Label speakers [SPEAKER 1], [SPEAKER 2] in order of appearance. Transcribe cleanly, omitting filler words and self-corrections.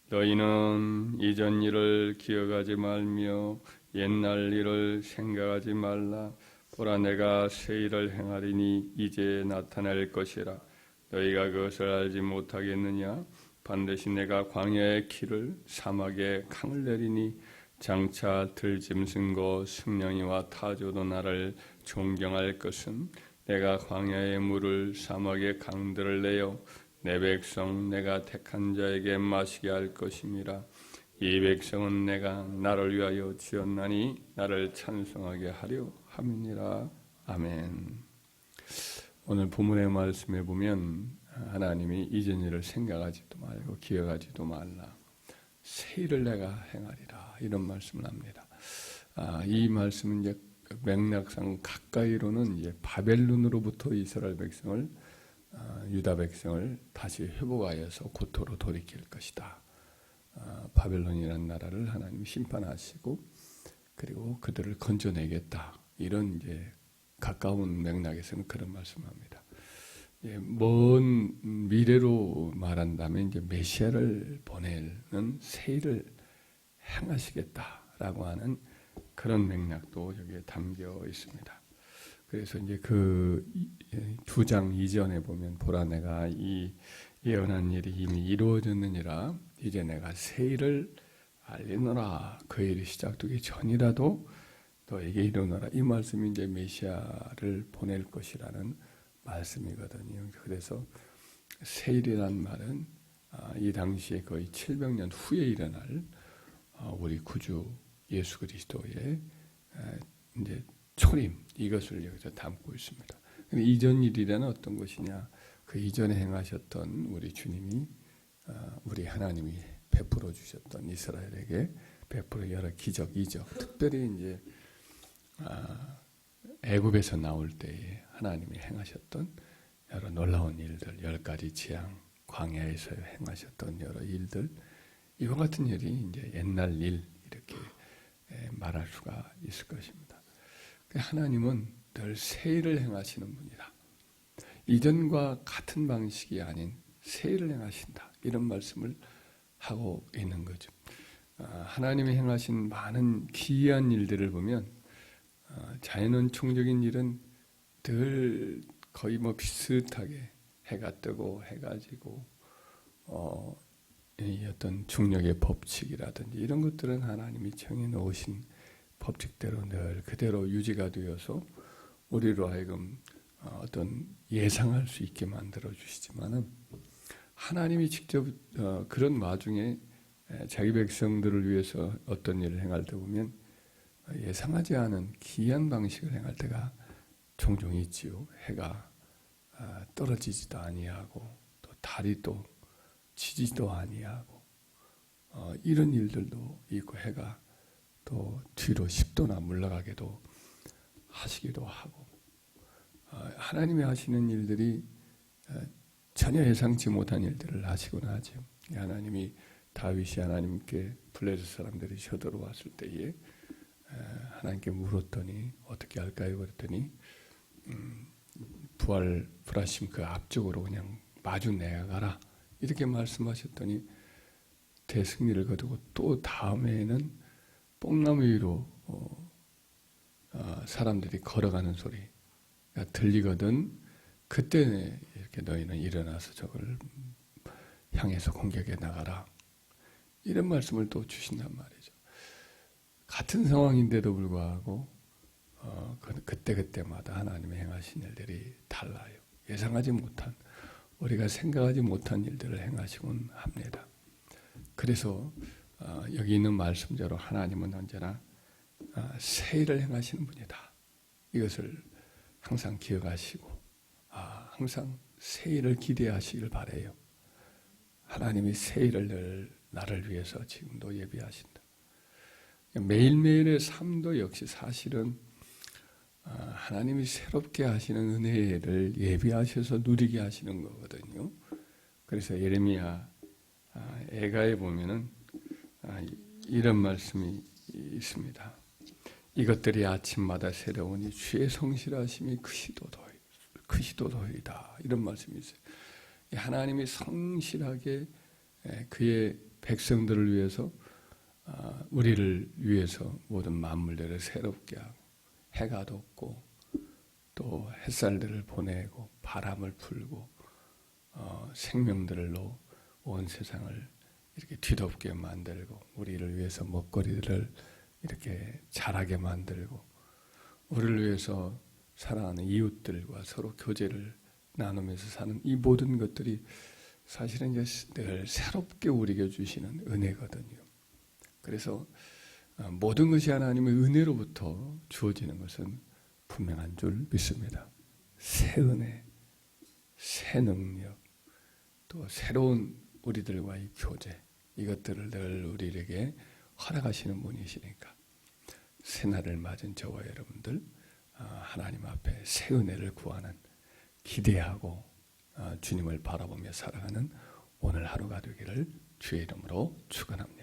[SPEAKER 1] 너희는 이전 일을 기억하지 말며 옛날 일을 생각하지 말라. 보라, 내가 새 일을 행하리니 이제 나타날 것이라. 너희가 그것을 알지 못하겠느냐? 반드시 내가 광야의 길을 사막에 강을 내리니 장차 들짐승과 승냥이와 타조도 나를 존경할 것은 내가 광야의 물을 사막의 강들을 내어 내 백성 내가 택한 자에게 마시게 할 것임이라. 이 백성은 내가 나를 위하여 지었나니 나를 찬송하게 하려 함이니라. 아멘. 오늘 본문의 말씀에 보면 하나님이 이전 일을 생각하지도 말고 기억하지도 말라. 새 일을 내가 행하리라. 이런 말씀을 합니다. 이 말씀은 이제 맥락상 가까이로는 이제 바벨론으로부터 이스라엘 백성을 유다 백성을 다시 회복하여서 고토로 돌이킬 것이다. 바벨론이라는 나라를 하나님이 심판하시고 그리고 그들을 건져내겠다. 이런 이제 가까운 맥락에서는 그런 말씀합니다. 먼 미래로 말한다면 이제 메시아를 보내는 새 일을 행하시겠다라고 하는 그런 맥락도 여기에 담겨 있습니다. 그래서 이제 그 두 장 이전에 보면 보라, 내가 이 예언한 일이 이미 이루어졌느니라. 이제 내가 새 일을 알리노라. 그 일이 시작되기 전이라도 너에게 이르노라. 이 말씀이 이제 메시아를 보낼 것이라는 말씀이거든요. 그래서 새 일이란 말은 이 당시에 거의 700년 후에 일어날 우리 구주 예수 그리스도의 이제 초림, 이것을 여기서 담고 있습니다. 이전 일이라는 어떤 것이냐? 그 이전에 행하셨던 우리 주님이 우리 하나님이 베풀어 주셨던 이스라엘에게 베풀어 여러 기적, 이적, 특별히 이제 애굽에서 나올 때에 하나님이 행하셨던 여러 놀라운 일들, 10가지 재앙, 광야에서 행하셨던 여러 일들, 이와 같은 일이 이제 옛날 일 이렇게 말할 수가 있을 것입니다. 하나님은 늘 새 일을 행하시는 분이다. 이전과 같은 방식이 아닌 새 일을 행하신다. 이런 말씀을 하고 있는 거죠. 하나님이 행하신 많은 기이한 일들을 보면 자연은총적인 일은 늘 거의 뭐 비슷하게 해가 뜨고 해가 지고 이 어떤 중력의 법칙이라든지 이런 것들은 하나님이 정해 놓으신 법칙대로 늘 그대로 유지가 되어서 우리로 하여금 어떤 예상할 수 있게 만들어 주시지만은 하나님이 직접 그런 와중에 자기 백성들을 위해서 어떤 일을 행할 때 보면 예상하지 않은 기이한 방식을 행할 때가 종종 있지요. 해가 떨어지지도 아니하고 또 달이 또 지지도 아니하고 이런 일들도 있고 해가 또 뒤로 10도나 물러가게도 하시기도 하고 하나님이 하시는 일들이 전혀 예상치 못한 일들을 하시곤 하죠. 하나님이 다윗이 하나님께 블레셋 사람들이 쳐들어왔을 때에 하나님께 물었더니 어떻게 할까요? 그랬더니 불하심 그 앞쪽으로 그냥 마주 내가라 이렇게 말씀하셨더니 대승리를 거두고 또 다음에는 뽕나무 위로 사람들이 걸어가는 소리가 들리거든. 그때 이렇게 너희는 일어나서 저걸 향해서 공격해 나가라. 이런 말씀을 또 주신단 말이죠. 같은 상황인데도 불구하고 그때마다 하나님의 행하신 일들이 달라요. 예상하지 못한, 우리가 생각하지 못한 일들을 행하시곤 합니다. 그래서 여기 있는 말씀대로 하나님은 언제나 새 일을 행하시는 분이다. 이것을 항상 기억하시고 항상 새 일을 기대하시길 바라요. 하나님이 새 일을 늘 나를 위해서 지금도 예비하신다. 매일매일의 삶도 역시 사실은 하나님이 새롭게 하시는 은혜를 예비하셔서 누리게 하시는 거거든요. 그래서 예레미야 애가에 보면은 이런 말씀이 있습니다. 이것들이 아침마다 새로우니 주의 성실하심이 크시도도이다. 이런 말씀이 있어요. 하나님이 성실하게 그의 백성들을 위해서 우리를 위해서 모든 만물들을 새롭게 하고 해가 돋고 또 햇살들을 보내고 바람을 풀고 생명들로 온 세상을 이렇게 뒤덮게 만들고 우리를 위해서 먹거리들을 이렇게 자라게 만들고 우리를 위해서 사랑하는 이웃들과 서로 교제를 나누면서 사는 이 모든 것들이 사실은 이제 늘 새롭게 우리에게 주시는 은혜거든요. 그래서 모든 것이 하나님의 은혜로부터 주어지는 것은 분명한 줄 믿습니다. 새 은혜, 새 능력, 또 새로운 우리들과의 교제, 이것들을 늘 우리에게 허락하시는 분이시니까 새날을 맞은 저와 여러분들 하나님 앞에 새 은혜를 구하는 기대하고 주님을 바라보며 살아가는 오늘 하루가 되기를 주의 이름으로 축원합니다.